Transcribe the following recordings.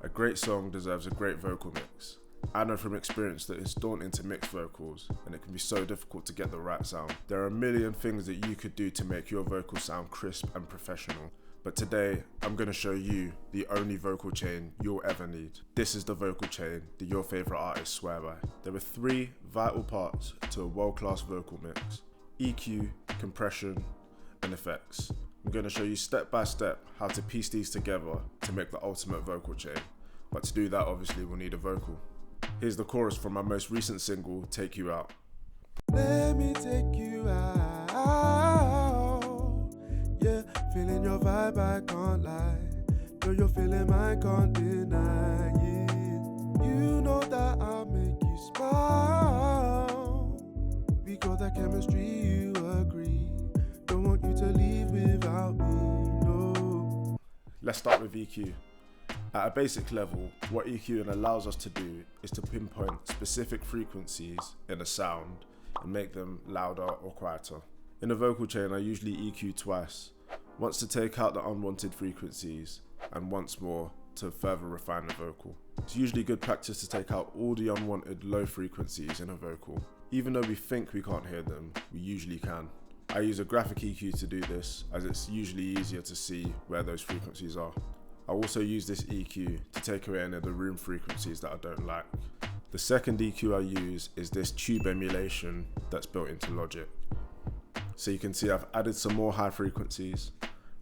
A great song deserves a great vocal mix. I know from experience that it's daunting to mix vocals and it can be so difficult to get the right sound. There are a million things that you could do to make your vocal sound crisp and professional. But today, I'm going to show you the only vocal chain you'll ever need. This is the vocal chain that your favourite artists swear by. There are 3 vital parts to a world-class vocal mix: EQ, compression, and effects. I'm going to show you step by step how to piece these together to make the ultimate vocal chain. But to do that, obviously, we'll need a vocal. Here's the chorus from my most recent single, Take You Out. Let me take you out, yeah, feeling your vibe, I can't lie. Know you're feeling mine, can't deny it. You know that I'll make you smile. We got that chemistry, you agree. Don't want you to leave without me, no. Let's start with EQ. At a basic level, what EQing allows us to do is to pinpoint specific frequencies in a sound and make them louder or quieter. In a vocal chain, I usually EQ twice, once to take out the unwanted frequencies and once more to further refine the vocal. It's usually good practice to take out all the unwanted low frequencies in a vocal. Even though we think we can't hear them, we usually can. I use a graphic EQ to do this, as it's usually easier to see where those frequencies are. I also use this EQ to take away any of the room frequencies that I don't like. The second EQ I use is this tube emulation that's built into Logic. So you can see I've added some more high frequencies,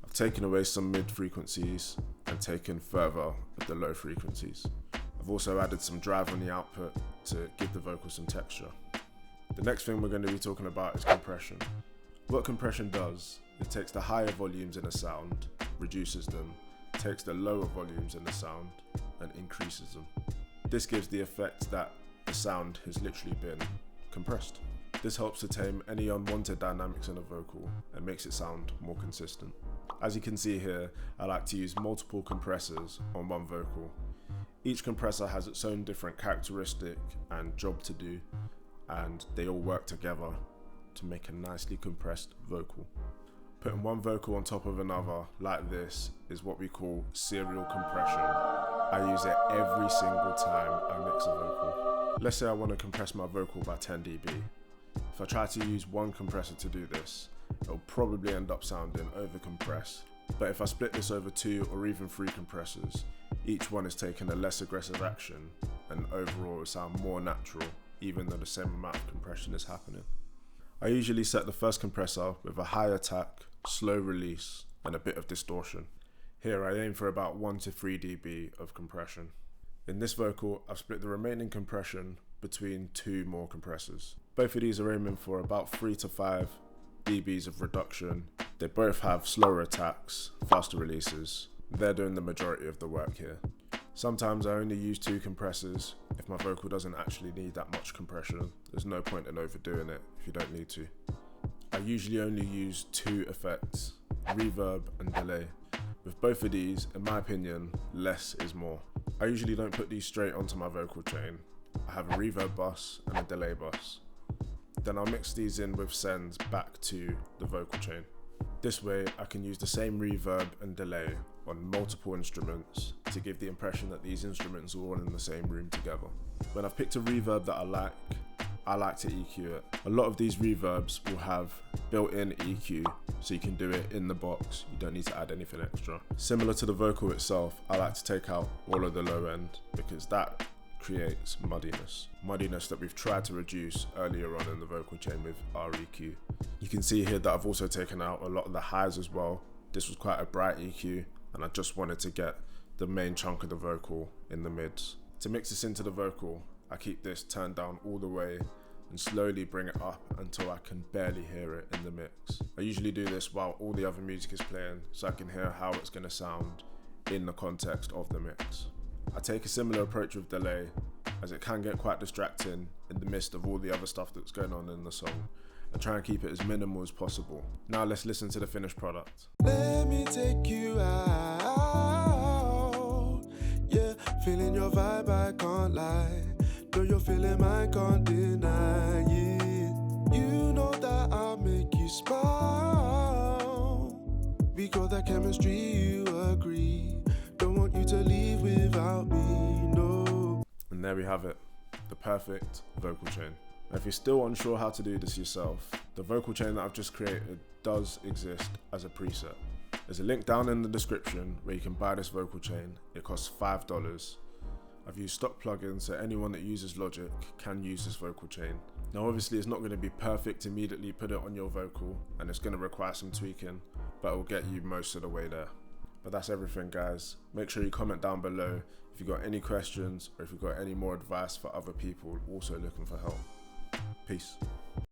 I've taken away some mid frequencies and taken further of the low frequencies. I've also added some drive on the output to give the vocal some texture. The next thing we're going to be talking about is compression. What compression does, it takes the higher volumes in a sound, reduces them, takes the lower volumes in the sound and increases them. This gives the effect that the sound has literally been compressed. This helps to tame any unwanted dynamics in a vocal and makes it sound more consistent. As you can see here, I like to use multiple compressors on one vocal. Each compressor has its own different characteristic and job to do, and they all work together to make a nicely compressed vocal. Putting one vocal on top of another like this is what we call serial compression. I use it every single time I mix a vocal. Let's say I want to compress my vocal by 10 dB. If I try to use one compressor to do this, it'll probably end up sounding over-compressed. But if I split this over 2 or even 3 compressors, each one is taking a less aggressive action and overall it will sound more natural even though the same amount of compression is happening. I usually set the first compressor with a high attack, slow release and a bit of distortion. Here I aim for about 1 to 3 dB of compression. In this vocal I've split the remaining compression between 2 more compressors. Both of these are aiming for about 3 to 5 dBs of reduction. They both have slower attacks, faster releases. They're doing the majority of the work here. Sometimes I only use 2 compressors if my vocal doesn't actually need that much compression. There's no point in overdoing it if you don't need to. I usually only use 2 effects, reverb and delay. With both of these, in my opinion, less is more. I usually don't put these straight onto my vocal chain. I have a reverb bus and a delay bus. Then I'll mix these in with sends back to the vocal chain. This way I can use the same reverb and delay on multiple instruments to give the impression that these instruments are all in the same room together. When I've picked a reverb that I like to EQ it. A lot of these reverbs will have built-in EQ, so you can do it in the box. You don't need to add anything extra. Similar to the vocal itself, I like to take out all of the low end because that creates muddiness. Muddiness that we've tried to reduce earlier on in the vocal chain with REQ. You can see here that I've also taken out a lot of the highs as well. This was quite a bright EQ and I just wanted to get the main chunk of the vocal in the mids. To mix this into the vocal, I keep this turned down all the way and slowly bring it up until I can barely hear it in the mix. I usually do this while all the other music is playing so I can hear how it's going to sound in the context of the mix. I take a similar approach with delay as it can get quite distracting in the midst of all the other stuff that's going on in the song. I try and keep it as minimal as possible. Now let's listen to the finished product. Let me take you out, yeah, feeling your vibe, I can't lie. Know you're feeling mine, can't deny it. You know that I'll make you smile. We got that chemistry, you agree. Don't want you to leave without me. there we have it, the perfect vocal chain. Now, if you're still unsure how to do this yourself, the vocal chain that I've just created does exist as a preset. There's a link down in the description where you can buy this vocal chain. It costs $5. I've used stock plugins, so anyone that uses Logic can use this vocal chain. Now obviously it's not going to be perfect to immediately put it on your vocal, and it's going to require some tweaking, but it will get you most of the way there. But that's everything, guys. Make sure you comment down below if you've got any questions or if you've got any more advice for other people also looking for help. Peace.